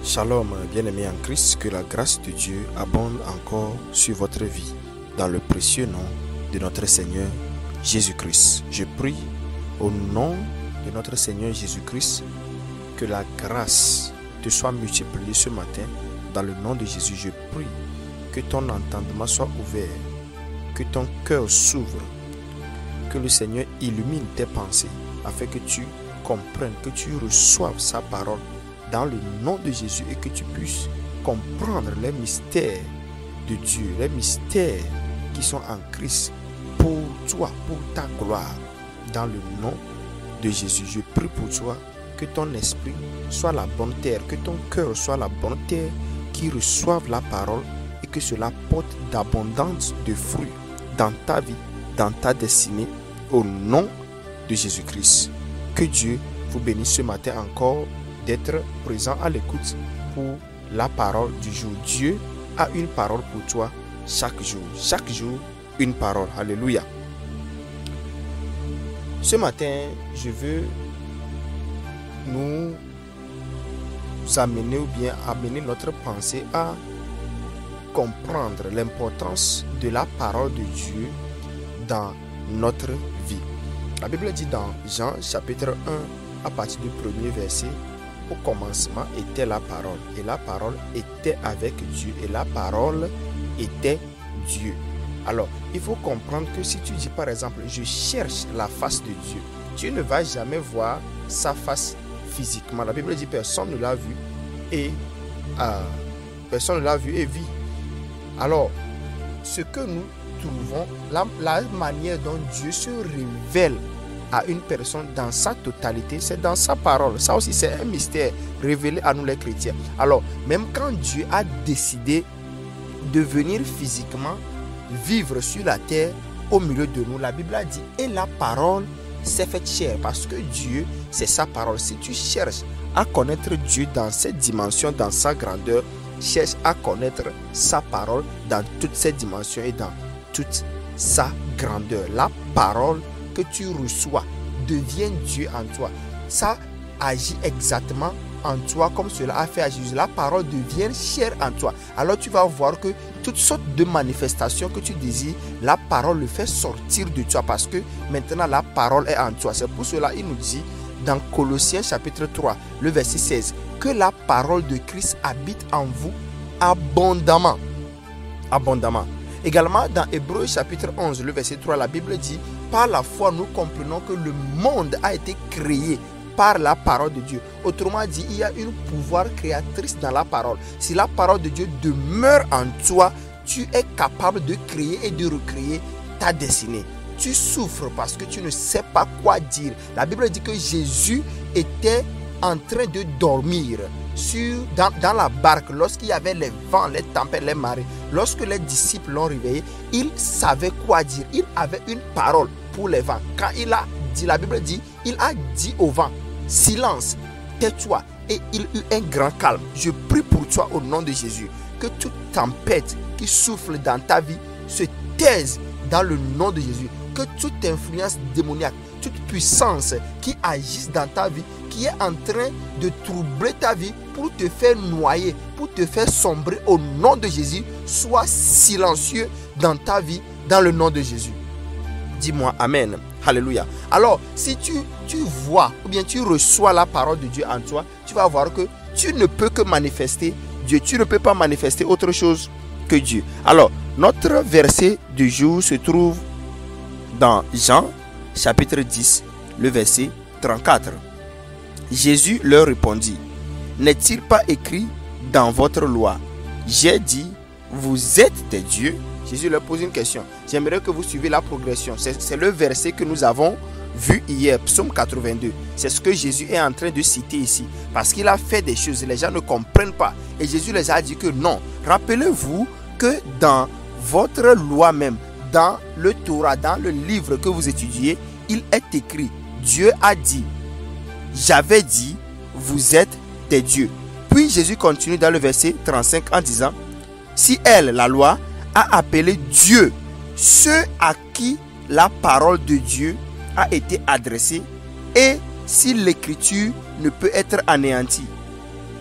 Shalom, bien-aimés en Christ, que la grâce de Dieu abonde encore sur votre vie, dans le précieux nom de notre Seigneur Jésus-Christ. Je prie au nom de notre Seigneur Jésus-Christ que la grâce te soit multipliée ce matin. Dans le nom de Jésus, je prie que ton entendement soit ouvert, que ton cœur s'ouvre, que le Seigneur illumine tes pensées, afin que tu comprennes, que tu reçoives sa parole dans le nom de Jésus et que tu puisses comprendre les mystères de Dieu, les mystères qui sont en Christ pour toi, pour ta gloire. Dans le nom de Jésus, je prie pour toi que ton esprit soit la bonne terre, que ton cœur soit la bonne terre qui reçoive la parole et que cela porte d'abondance de fruits dans ta vie, dans ta destinée, au nom de Jésus-Christ. Que Dieu vous bénisse ce matin encore d'être présent à l'écoute pour la parole du jour. Dieu a une parole pour toi chaque jour une parole. Alléluia. Ce matin, je veux nous amener ou bien amener notre pensée à comprendre l'importance de la parole de Dieu dans notre vie. La Bible dit dans Jean chapitre 1 à partir du premier verset: au commencement était la parole, et la parole était avec Dieu, et la parole était Dieu. Alors, il faut comprendre que si tu dis par exemple, je cherche la face de Dieu, tu ne vas jamais voir sa face physiquement. La Bible dit personne ne l'a vu et vit. Alors, ce que nous trouvons, la manière dont Dieu se révèle à une personne dans sa totalité, c'est dans sa parole. Ça aussi, c'est un mystère révélé à nous les chrétiens. Alors, même quand Dieu a décidé de venir physiquement vivre sur la terre au milieu de nous, la Bible a dit, et la parole s'est faite chair, parce que Dieu, c'est sa parole. Si tu cherches à connaître Dieu dans cette dimension, dans sa grandeur, cherche à connaître sa parole dans toutes ses dimensions et dans toute sa grandeur. La parole que tu reçois devient Dieu en toi. Ça agit exactement en toi comme cela a fait à Jésus. La parole devient chair en toi. Alors tu vas voir que toutes sortes de manifestations que tu désires, la parole le fait sortir de toi parce que maintenant la parole est en toi. C'est pour cela il nous dit dans Colossiens chapitre 3, le verset 16, que la parole de Christ habite en vous abondamment. Abondamment. Également dans Hébreux chapitre 11, le verset 3, la Bible dit, par la foi nous comprenons que le monde a été créé par la parole de Dieu. Autrement dit, il y a un pouvoir créatrice dans la parole. Si la parole de Dieu demeure en toi, tu es capable de créer et de recréer ta destinée. Tu souffres parce que tu ne sais pas quoi dire. La Bible dit que Jésus était en train de dormir dans la barque lorsqu'il y avait les vents, les tempêtes, les marées. Lorsque les disciples l'ont réveillé, il savait quoi dire. Il avait une parole pour les vents. Quand il a dit, la Bible dit, il a dit au vent, silence, tais-toi. Et il eut un grand calme. Je prie pour toi au nom de Jésus, que toute tempête qui souffle dans ta vie se taise dans le nom de Jésus. Que toute influence démoniaque, toute puissance qui agisse dans ta vie, qui est en train de troubler ta vie pour te faire noyer, pour te faire sombrer au nom de Jésus, sois silencieux dans ta vie, dans le nom de Jésus. Dis-moi Amen. Alléluia. Alors, si tu vois ou bien tu reçois la parole de Dieu en toi, tu vas voir que tu ne peux que manifester Dieu. Tu ne peux pas manifester autre chose que Dieu. Alors, notre verset du jour se trouve dans Jean chapitre 10, le verset 34. Jésus leur répondit, n'est-il pas écrit dans votre loi, j'ai dit, vous êtes des dieux? Jésus leur pose une question. J'aimerais que vous suiviez la progression. C'est le verset que nous avons vu hier, psaume 82. C'est ce que Jésus est en train de citer ici. Parce qu'il a fait des choses, les gens ne comprennent pas. Et Jésus les a dit que non. Rappelez-vous que dans votre loi même, dans le Torah, dans le livre que vous étudiez, il est écrit, Dieu a dit, j'avais dit, vous êtes des dieux. Puis Jésus continue dans le verset 35 en disant, si elle, la loi, a appelé Dieu ceux à qui la parole de Dieu a été adressée, et si l'écriture ne peut être anéantie,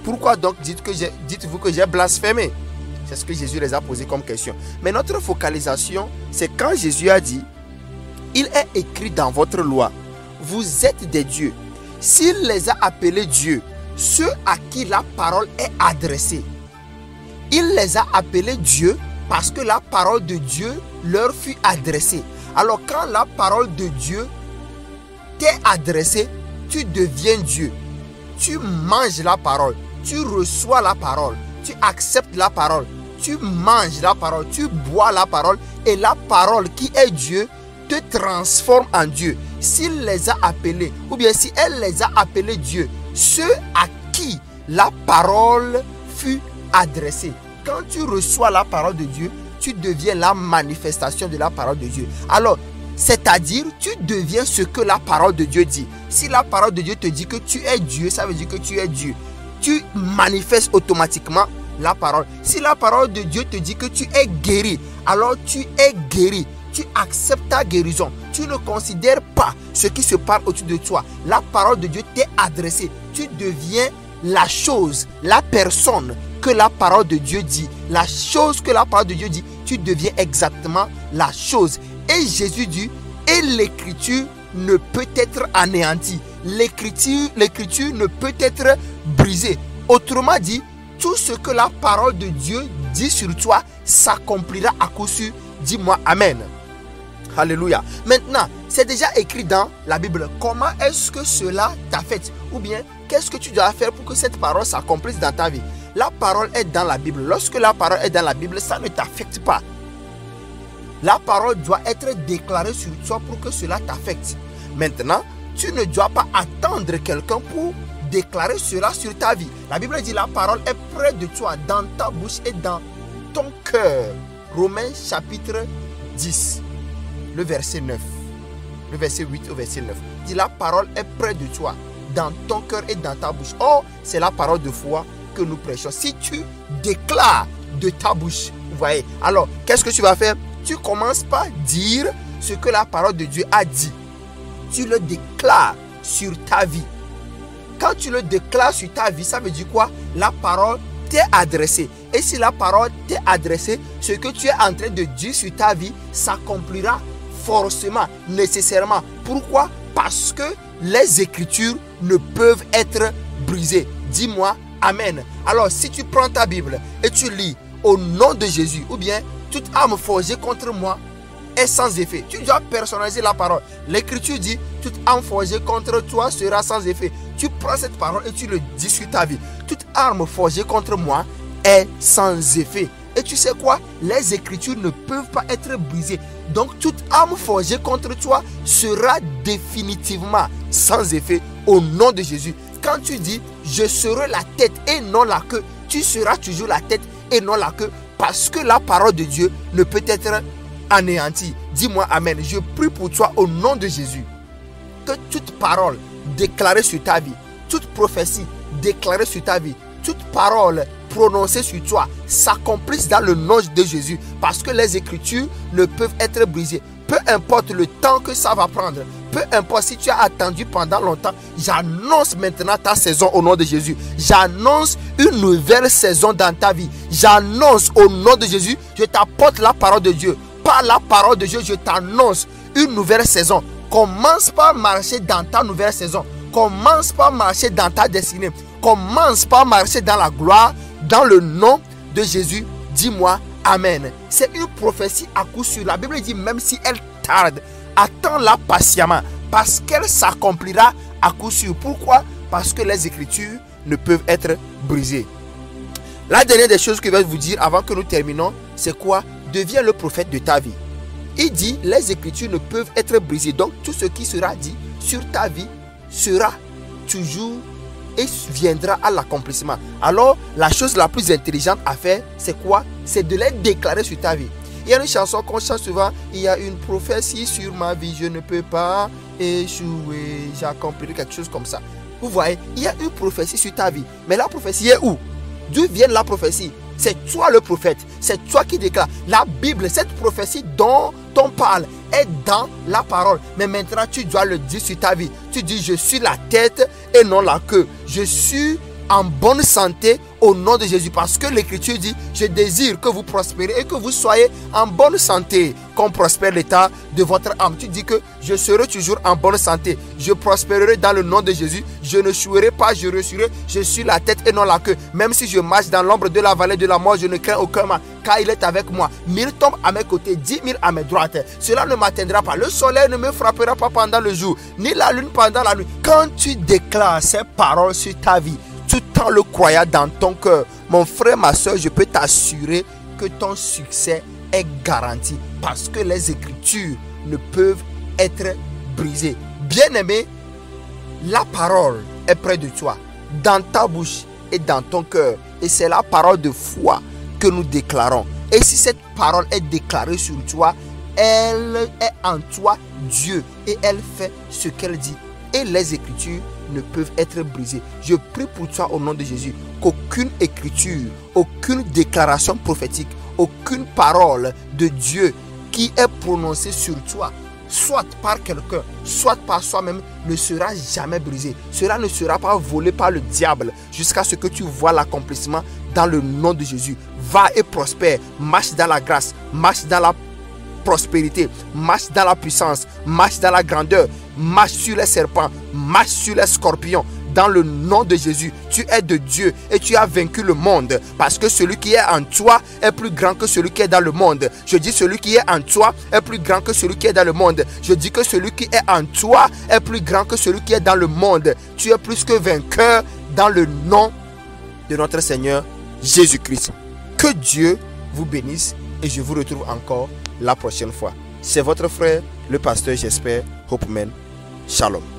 Pourquoi donc dites-vous que j'ai blasphémé? C'est ce que Jésus les a posé comme question. Mais notre focalisation, c'est quand Jésus a dit, il est écrit dans votre loi, vous êtes des dieux. S'il les a appelés dieux, ceux à qui la parole est adressée, il les a appelés dieux parce que la parole de Dieu leur fut adressée. Alors quand la parole de Dieu t'est adressée, tu deviens Dieu. Tu manges la parole, tu reçois la parole, tu acceptes la parole, tu manges la parole, tu bois la parole et la parole qui est Dieu te transforme en Dieu. S'il les a appelés, ou bien si elle les a appelés Dieu, ceux à qui la parole fut adressée. Quand tu reçois la parole de Dieu, tu deviens la manifestation de la parole de Dieu. Alors, c'est-à-dire, tu deviens ce que la parole de Dieu dit. Si la parole de Dieu te dit que tu es Dieu, ça veut dire que tu es Dieu. Tu manifestes automatiquement la parole. Si la parole de Dieu te dit que tu es guéri, alors tu es guéri. Tu acceptes ta guérison. Tu ne considères pas ce qui se passe au-dessus de toi. La parole de Dieu t'est adressée. Tu deviens la chose, la personne que la parole de Dieu dit. La chose que la parole de Dieu dit, tu deviens exactement la chose. Et Jésus dit, et l'écriture ne peut être anéantie. L'écriture ne peut être brisée. Autrement dit, tout ce que la parole de Dieu dit sur toi s'accomplira à coup sûr. Dis-moi Amen. Alléluia. Maintenant, c'est déjà écrit dans la Bible. Comment est-ce que cela t'affecte? Ou bien, qu'est-ce que tu dois faire pour que cette parole s'accomplisse dans ta vie? La parole est dans la Bible. Lorsque la parole est dans la Bible, ça ne t'affecte pas. La parole doit être déclarée sur toi pour que cela t'affecte. Maintenant, tu ne dois pas attendre quelqu'un pour déclarer cela sur ta vie. La Bible dit la parole est près de toi, dans ta bouche et dans ton cœur. Romains chapitre 10, le verset 9. Le verset 8 au verset 9. Dit la parole est près de toi, dans ton cœur et dans ta bouche. Oh, c'est la parole de foi que nous prêchons. Si tu déclares de ta bouche, vous voyez, alors qu'est-ce que tu vas faire? Tu commences par dire ce que la parole de Dieu a dit. Tu le déclares sur ta vie. Quand tu le déclares sur ta vie, ça veut dire quoi? La parole t'est adressée. Et si la parole t'est adressée, ce que tu es en train de dire sur ta vie s'accomplira forcément, nécessairement. Pourquoi? Parce que les Écritures ne peuvent être brisées. Dis-moi Amen. Alors, si tu prends ta Bible et tu lis au nom de Jésus, ou bien toute arme forgée contre moi est sans effet. Tu dois personnaliser la parole. L'Écriture dit, toute arme forgée contre toi sera sans effet. Tu prends cette parole et tu le dis sur ta vie. Toute arme forgée contre moi est sans effet. Et tu sais quoi? Les Écritures ne peuvent pas être brisées. Donc toute arme forgée contre toi sera définitivement sans effet au nom de Jésus. Quand tu dis, je serai la tête et non la queue, tu seras toujours la tête et non la queue. Parce que la parole de Dieu ne peut être anéantie. Dis-moi Amen. Je prie pour toi au nom de Jésus. Que toute parole déclarée sur ta vie, toute prophétie déclarée sur ta vie, toute parole prononcée sur toi s'accomplisse dans le nom de Jésus. Parce que les Écritures ne peuvent être brisées. Peu importe le temps que ça va prendre. Peu importe si tu as attendu pendant longtemps. J'annonce maintenant ta saison au nom de Jésus. J'annonce une nouvelle saison dans ta vie. J'annonce au nom de Jésus. Je t'apporte la parole de Dieu. Par la parole de Dieu, je t'annonce une nouvelle saison. Commence par marcher dans ta nouvelle saison. Commence par marcher dans ta destinée. Commence par marcher dans la gloire. Dans le nom de Jésus. Dis-moi Amen. C'est une prophétie à coup sûr. La Bible dit même si elle tarde, attends-la patiemment parce qu'elle s'accomplira à coup sûr. Pourquoi? Parce que les Écritures ne peuvent être brisées. La dernière des choses que je vais vous dire avant que nous terminons, c'est quoi? Deviens le prophète de ta vie. Il dit les Écritures ne peuvent être brisées. Donc tout ce qui sera dit sur ta vie sera toujours et viendra à l'accomplissement. Alors la chose la plus intelligente à faire, c'est quoi? C'est de les déclarer sur ta vie. Il y a une chanson qu'on chante souvent. Il y a une prophétie sur ma vie. Je ne peux pas échouer. J'accomplirai quelque chose comme ça. Vous voyez, il y a une prophétie sur ta vie. Mais la prophétie est où? D'où vient la prophétie? C'est toi le prophète. C'est toi qui déclare. La Bible, cette prophétie dont on parle est dans la parole. Mais maintenant, tu dois le dire sur ta vie. Tu dis, je suis la tête et non la queue. Je suis en bonne santé au nom de Jésus. Parce que l'Écriture dit, je désire que vous prospérez et que vous soyez en bonne santé, qu'on prospère l'état de votre âme. Tu dis que je serai toujours en bonne santé. Je prospérerai dans le nom de Jésus. Je ne chouerai pas, je réussirai. Je suis la tête et non la queue. Même si je marche dans l'ombre de la vallée de la mort, je ne crains aucun mal, car il est avec moi. 1000 tombent à mes côtés, 10 000 à mes droites. Cela ne m'atteindra pas. Le soleil ne me frappera pas pendant le jour, ni la lune pendant la nuit. Quand tu déclares ces paroles sur ta vie, tout en le croyant dans ton cœur, mon frère, ma soeur, je peux t'assurer que ton succès est garanti, parce que les Écritures ne peuvent être brisées. Bien-aimé, la parole est près de toi, dans ta bouche et dans ton cœur, et c'est la parole de foi que nous déclarons. Et si cette parole est déclarée sur toi, elle est en toi Dieu, et elle fait ce qu'elle dit. Et les Écritures ne peuvent être brisées. Je prie pour toi au nom de Jésus qu'aucune écriture, aucune déclaration prophétique, aucune parole de Dieu qui est prononcée sur toi, soit par quelqu'un, soit par soi-même, ne sera jamais brisée. Cela ne sera pas volé par le diable jusqu'à ce que tu vois l'accomplissement dans le nom de Jésus. Va et prospère, marche dans la grâce, marche dans la prospérité, marche dans la puissance, marche dans la grandeur, marche sur les serpents, marche sur les scorpions. Dans le nom de Jésus, tu es de Dieu et tu as vaincu le monde, parce que celui qui est en toi est plus grand que celui qui est dans le monde. Je dis celui qui est en toi est plus grand que celui qui est dans le monde. Je dis que celui qui est en toi est plus grand que celui qui est dans le monde. Tu es plus que vainqueur dans le nom de notre Seigneur Jésus-Christ. Que Dieu vous bénisse et je vous retrouve encore la prochaine fois. C'est votre frère, le pasteur Jesper Hopeman. Shalom.